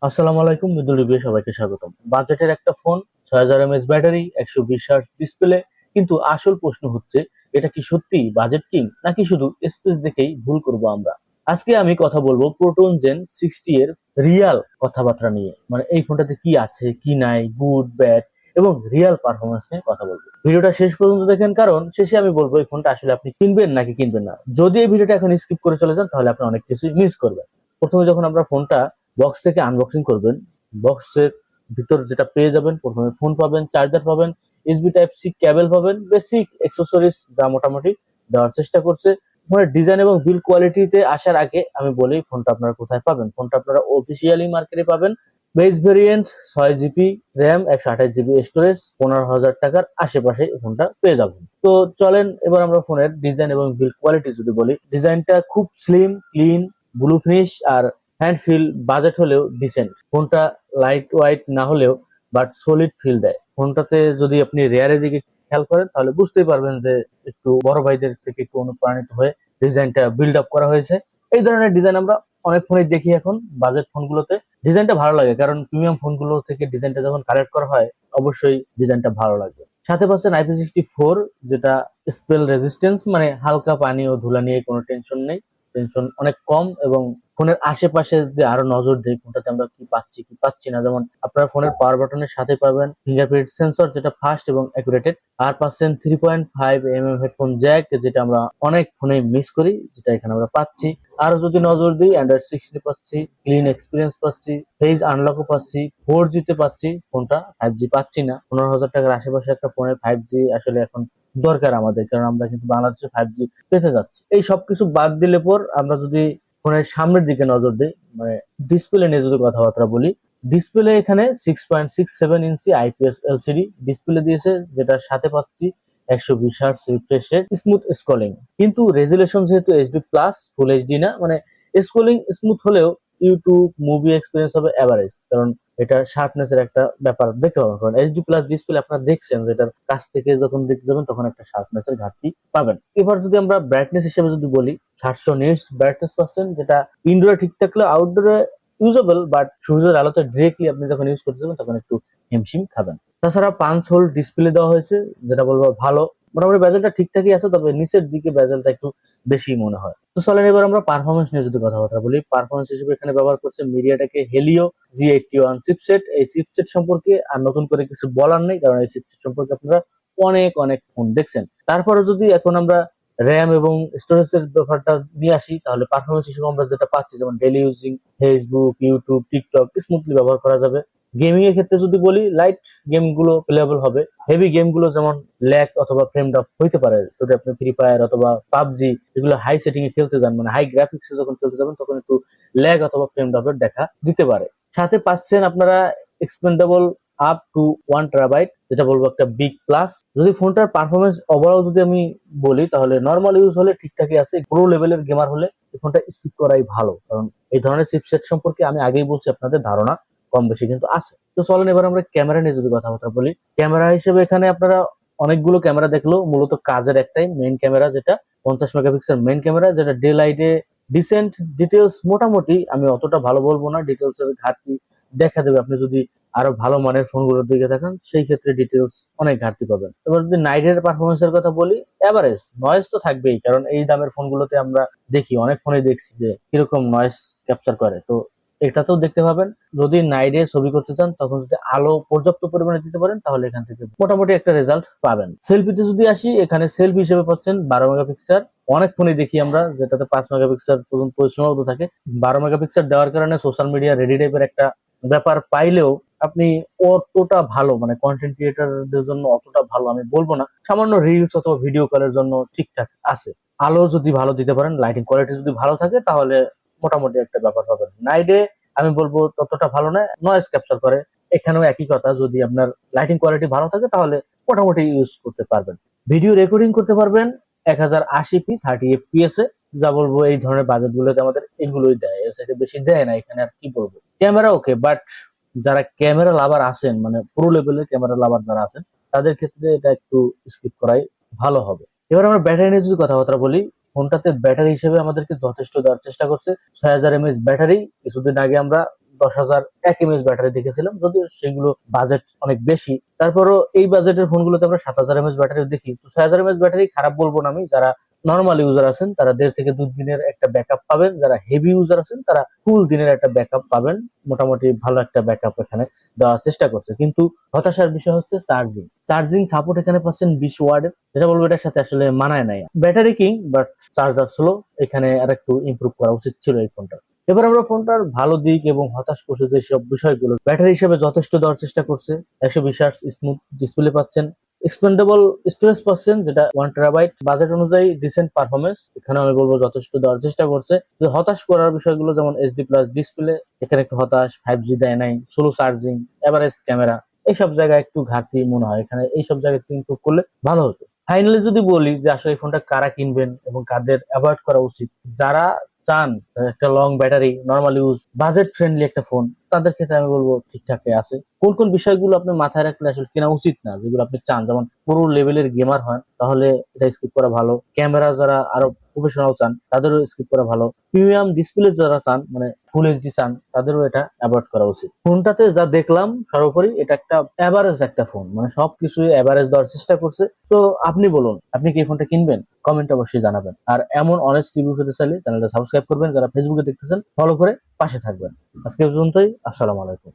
আসসালামু আলাইকুম, মিদুল রিভিউ সবাইকে স্বাগতম। বাজেটের একটা phone, 6000 mAh battery, 120 Hz display. কিন্তু আসল প্রশ্ন হচ্ছে, এটা কি সত্যি বাজেট কিং নাকি শুধু স্পেস দেখেই ভুল করব আমরা? আজকে আমি কথা বলবো প্রোটন জেন 60 এর রিয়াল কথাবার্তা নিয়ে। মানে এই ফোনটাতে কি আছে কি নাই, গুড ব্যাড এবং রিয়াল পারফরমেন্স নিয়ে কথা বলবো। ভিডিওটা শেষ পর্যন্ত দেখেন, কারণ শেষে আমি বলবো এই ফোনটা আসলে আপনি কিনবেন নাকি কিনবেন না। যদি এই ভিডিওটা এখন স্কিপ করে চলে যান তাহলে আপনি অনেক কিছু মিস করবেন। প্রথমে যখন আমরা ফোনটা বক্স থেকে আনবক্সিং করবেন, বক্সের ভিতর যেটা পেয়ে যাবেন, প্রথমে ফোন পাবেন, চার্জার পাবেন, ইউএসবি টাইপ সি কেবল পাবেন, বেসিক অ্যাক্সেসরিজ যা মোটামুটি দেওয়ার চেষ্টা করছে। ফোনের ডিজাইন এবং বিল কোয়ালিটিতে আসার আগে আমি বলি ফোনটা আপনারা কোথায় পাবেন। ফোনটা আপনারা অফিসিয়ালি মার্কেটে পাবেন। Base variant 6 GB RAM, 128 GB storage, 15,000 টাকার আশেপাশে এই ফোনটা পেয়ে যাবেন। তো চলেন এবার আমরা ফোনের ডিজাইন এবং বিল কোয়ালিটি যদি বলি, ডিজাইনটা খুব স্লিম, ক্লিন, ব্লু ফিনিশ আর হ্যান্ড ফিল। বাজেট হলেও ডিসেন্ট। ফোনটা লাইট ওয়াইট না হলেও বাট সলিড ফিল দেয়। ফোনটাতে যদি আপনি রেয়ারের দিকে খেয়াল করেন তাহলে বুঝতেই পারবেন যে একটু বড় ভাইদের থেকে একটু অনুপ্রাণিত হয়ে ডিজাইনটা বিল্ড আপ করা হয়েছে। এই ধরনের ডিজাইন আমরা অনেক ফোনে দেখি এখন। বাজেট ফোনগুলোতে ডিজাইনটা ভালো লাগে, কারণ প্রিমিয়াম ফোনগুলো থেকে ডিজাইনটা যখন কালেক্ট করা হয় অবশ্যই ডিজাইনটা ভালো লাগে। সাথে পাচ্ছেন IP64, যেটা স্পেল রেজিস্ট্যান্স, মানে হালকা পানি ও ধুলা নিয়ে কোনো টেনশন নেই। টেনশন অনেক কম। এবং ফোনের আশেপাশে যদি আরো নজর দিই ফোনটাতে আমরা কি পাচ্ছি কি পাচ্ছি না, যেমন আপনার ফোনের পাওয়ার বাটনের সাথে পাবেন ফিঙ্গারপ্রিন্ট সেন্সর, যেটা ফাস্ট এবং অ্যাকুরেটেড। আর পাচ্ছেন 3.5 mm হেডফোন জ্যাক, যেটা আমরা অনেক ফোনে মিস করি, যেটা এখানে আমরা পাচ্ছি। আর যদি নজর দিই অ্যান্ড্রয়েড 16 পাচ্ছি, ক্লিন এক্সপিরিয়েন্স পাচ্ছি, ফেস আনলকও পাচ্ছি, 4G তে পাচ্ছি। ফোনটা 5G পাচ্ছি না। 15,000 টাকার আশেপাশে একটা ফোনে 5G আসলে এখন দরকার আমাদের, কারণ আমরা কিন্তু বাংলাদেশে 5G পেতে যাচ্ছি। এই সবকিছু বাদ দিলে পর আমরা যদি ফোনের সামনের দিকে নজর দিই, মানে ডিসপ্লে নিয়ে যদি কথাবার্তা বলি, ডিসপ্লে এখানে 6.67 ইঞ্চি IPS LCD ডিসপ্লে দিয়েছে, যেটার সাথে পাচ্ছি 120 Hz রিফ্রেশের স্মুথ স্ক্রলিং। কিন্তু রেজুলেশন যেহেতু HD প্লাস, ফুল HD না, মানে স্ক্রলিং স্মুথ হলেও ইউটিউব মুভি এক্সপিরিয়েন্স হবে এভারেজ, কারণ এটা শার্পনেস এর একটা ব্যাপার দেখতে পাবেন। কারণ HD প্লাস ডিসপ্লে আপনারা দেখছেন, যেটার কাছ থেকে যখন দেখতে যাবেন তখন একটা শার্পনেস এর ঘাটতি পাবেন। এবার যদি আমরা ব্রাইটনেস হিসেবে যদি বলি, 700 নিটস ব্রাইটনেস পাচ্ছেন, যেটা ইনডোরে ঠিক থাকলে আউটডোরে ইউজেবল, বাট সূর্যের আলোতে ডিরেক্টলি আপনি যখন ইউজ করতে যাবেন তখন একটু হিমশিম খাবেন। তাছাড়া 5 হোল ডিসপ্লে দেওয়া হয়েছে, যেটা বলবো ভালো। মোটামুটি বেজেলটা ঠিকঠাকই আছে, তবে নিচের দিকে বেজেলটা একটু বেশি মনে হয়। তো চলেন এবার আমরা পারফরমেন্স নিয়ে যদি কথাবার্তা বলি। পারফরমেন্স হিসেবে এখানে ব্যবহার করছে মিডিয়াটেক হেলিও G81 চিপসেট। এই চিপসেট সম্পর্কে আর নতুন করে কিছু বলার নেই, কারণ এই চিপসেট সম্পর্কে আপনারা অনেক অনেক ফোন দেখছেন। তারপরে যদি এখন আমরা র্যাম এবং স্টোরেজের ব্যাপারটা নিয়ে আসি, তাহলে পারফরমেন্স হিসেবে আমরা যেটা পাচ্ছি, যেমন daily using Facebook, YouTube, TikTok smoothly ব্যবহার করা যাবে। গেমিং এর ক্ষেত্রে যদি বলি, লাইট গেম গুলো প্লেয়েবল হবে। হেভি গেম গুলো যেমন ল্যাগ অথবা ফ্রেম ড্রপ হইতে পারে, যদি আপনি ফ্রি ফায়ার অথবা পাবজি এগুলো হাই সেটিং এ খেলতে যান, মানে হাই গ্রাফিক্সে যখন খেলতে যাবেন তখন একটু ল্যাগ অথবা ফ্রেম ড্রপের দেখা দিতে পারে। সাথে পাচ্ছেন আপনারা এক্সপেন্ডেবল আপ টু 1 TB, যেটা বলবো একটা বিগ প্লাস। যদি ফোনটার পারফরমেন্স ওভারঅল যদি আমি বলি, তাহলে নর্মাল ইউজ হলে ঠিকঠাকই আছে। প্রো লেভেলের গেমার হলে এই ফোনটা স্কিপ করাই ভালো, কারণ এই ধরনের চিপসেট সম্পর্কে আমি আগেই বলছি, আপনাদের ধারণা কম বেশি কিন্তু আছে। তো চলেন এবার আমরা ক্যামেরা নিয়ে যদি কথাবার্তা বলি। ক্যামেরা হিসেবে এখানে আপনারা অনেকগুলো ক্যামেরা দেখলো, মূলত কাজের একটাই মেইন ক্যামেরা, যেটা 50 মেগাপিক্সেল মেইন ক্যামেরা, যেটা ডে লাইটে ডিসেন্ট। ডিটেলস মোটামুটি, আমি অতটা ভালো বলবো না, ডিটেলস এর ঘাটতি দেখা দেবে আপনি যদি আরো ভালো মানের ফোনগুলোর দিকে তাকান, সেই ক্ষেত্রে ডিটেলস অনেক ঘাটতি পাবেন। এবার যদি নাইটের পারফরমেন্সের কথা বলি, এভারেজ। নয়েজ তো থাকবেই, কারণ এই দামের ফোনগুলোতে আমরা দেখি, অনেক ফোনে দেখছি যে কিরকম নয়েজ ক্যাপচার করে, তো এটাতেও দেখতে পাবেন। যদি নাইটে ছবি করতে চান তখন যদি আলো পর্যাপ্ত পরিমাণে দিতে পারেন, তাহলে এখান থেকে মোটামুটি একটা রেজাল্ট পাবেন। সেলফিতে যদি আসি, এখানে সেলফি হিসেবে পাচ্ছেন 12 মেগাপিক্সেল। অনেক ফোনে দেখি আমরা যেটাতে 5 মেগাপিক্সেল পর্যন্ত সীমাবদ্ধ থাকে। 12 মেগাপিক্সেল দেওয়ার কারণে সোশ্যাল মিডিয়া রেডি টাইপের একটা ব্যাপার পাইলেও আপনি অতটা ভালো, মানে কন্টেন্ট ক্রিয়েটারদের জন্য অতটা ভালো আমি বলবো না। সামান্য রিলস অথবা ভিডিও কলের জন্য ঠিকঠাক আছে। আলো যদি ভালো দিতে পারেন, লাইটিং কোয়ালিটি যদি ভালো থাকে, তাহলে মোটামুটি একটা ব্যাপার পাবেন। নাইটে আমি বলবো ততটা ভালো না, নয়েজ ক্যাপচার করে। এখানেও একই কথা, যদি আপনার লাইটিং কোয়ালিটি ভালো থাকে তাহলে মোটামুটি ইউজ করতে পারবেন। ভিডিও রেকর্ডিং করতে পারবেন 1080p 30 fps এ। যা বলবো, এই ধরনের বাজেট গুলোতে আমাদের এগুলোই দেয়, এর সাথে বেশি দেয় না। এখানে আর কি বলবো, ক্যামেরা ওকে, বাট যারা ক্যামেরা লাভার আছেন, মানে প্রো লেভেলের ক্যামেরা লাভার যারা আছেন, তাদের ক্ষেত্রে এটা একটু স্কিপ করাই ভালো হবে। এবার আমরা ব্যাটারি নিয়ে যদি কথাবার্তা বলি, ফোনটাতে ব্যাটারি হিসেবে আমাদেরকে যথেষ্ট দেওয়ার চেষ্টা করছে। 6000 mAh ব্যাটারি। কিছুদিন আগে আমরা 10,000 mAh দেখেছিলাম, যদিও সেগুলো বাজেট অনেক বেশি। তারপরও এই বাজেটের ফোনগুলোতে আমরা 7,000 mAh ব্যাটারি দেখি। তো 6,000 mAh ব্যাটারি খারাপ বলবো না আমি। যারা নরমাল ইউজার আছেন তারা 1.5 থেকে 2 দিনের একটা ব্যাকআপ পাবেন। যারা হেভি ইউজার আছেন তারা ফুল দিনের একটা ব্যাকআপ পাবেন। মোটামুটি ভালো একটা ব্যাকআপ এখানে দেওয়ার চেষ্টা করছে। কিন্তু হতাশার বিষয় হচ্ছে চার্জিং সাপোর্ট এখানে পাচ্ছেন 20 ওয়াটের, যেটা বলবো এটার সাথে আসলে মানায় নাই। Battery king but charger slow, এখানে আর একটু ইমপ্রুভ করা উচিত ছিল এই ফোনটা। এবার আমরা ফোনটার ভালো দিক এবং হতাশ করছে যে সব বিষয়গুলো, ব্যাটারি হিসেবে যথেষ্ট দেওয়ার চেষ্টা করছে। 120 Hz স্মুথ ডিসপ্লে পাচ্ছেন, এক্সপেন্ডেবল স্টোরেজ পাচ্ছেন যেটা 1 TB, বাজেট অনুযায়ী ডিসেন্ট পারফরমেন্স এখানে আমি বলবো যথেষ্ট দেওয়ার চেষ্টা করছে। যে হতাশ করার বিষয়গুলো যেমন HD প্লাস ডিসপ্লে, এখানে একটু হতাশ, 5G দেয় নাই, স্লো চার্জিং, এভারেজ ক্যামেরা, এইসব জায়গায় একটু ঘাটতি মনে হয়। এখানে এইসব জায়গায় একটু ইমপ্রুভ করলে ভালো হতো। ফাইনালি যদি বলি যে আসলে এই ফোনটা কারা কিনবেন এবং কাদের অ্যাভয়েড করা উচিত, যারা চান একটা long battery, normal use, budget friendly একটা ফোন, তাদের ক্ষেত্রে আমি বলবো ঠিকঠাক আছে। কোন কোন বিষয়গুলো আপনি মাথায় রাখলে আসলে কেনা উচিত না, যেগুলো আপনি চান, যেমন পুরো লেভেলের গেমার হয় তাহলে এটা স্কিপ করা ভালো। ক্যামেরা যারা আরো প্রফেশনাল চান তাদেরও স্কিপ করা ভালো। প্রিমিয়াম ডিসপ্লে যারা চান, মানে ফুল এইচডি চান, তাদেরও এটা অ্যাভয়েড করা উচিত। ফোনটাতে যা দেখলাম সর্বোপরি এটা একটা এভারেজ একটা ফোন, মানে সবকিছু এভারেজ দেওয়ার চেষ্টা করছে। তো আপনি বলুন, আপনি কি এই ফোনটা কিনবেন? কমেন্ট অবশ্যই জানাবেন। আর এমন অনেস্ট রিভিউ পেতে চাইলে চ্যানেলটা সাবস্ক্রাইব করবেন, যারা ফেসবুকে দেখতেছেন ফলো করে পাশে থাকবেন। আজকে পর্যন্তই, আসসালামু আলাইকুম।